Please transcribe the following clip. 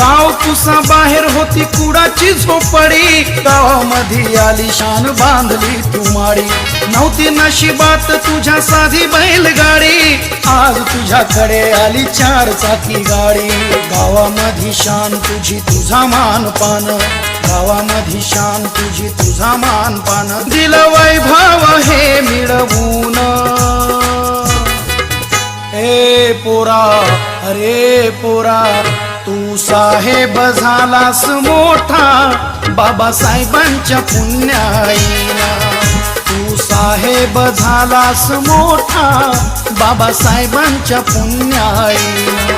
गाव तुसा बाहेर होती कुडाची झोपडी, गावामध्ये आली शान बांधली तू माडी। नव्हती नशिबात तुझ्या साधी बैलगाडी, आज तुझ्याकडे आली 4 चाकी गाडी। गावामध्ये शान तुझी तुझा मानपान, गावामध्ये शान तुझी तुझा मानपान, दिलं वैभव हे मिळवून। ए पोरा, अरे पोरा, तू साहेब झालास मोठा बाबासाहेबांच्या पुण्याईला। तू साहेब झालास मोठा बाबासाहेबांच्या पुण्याईला।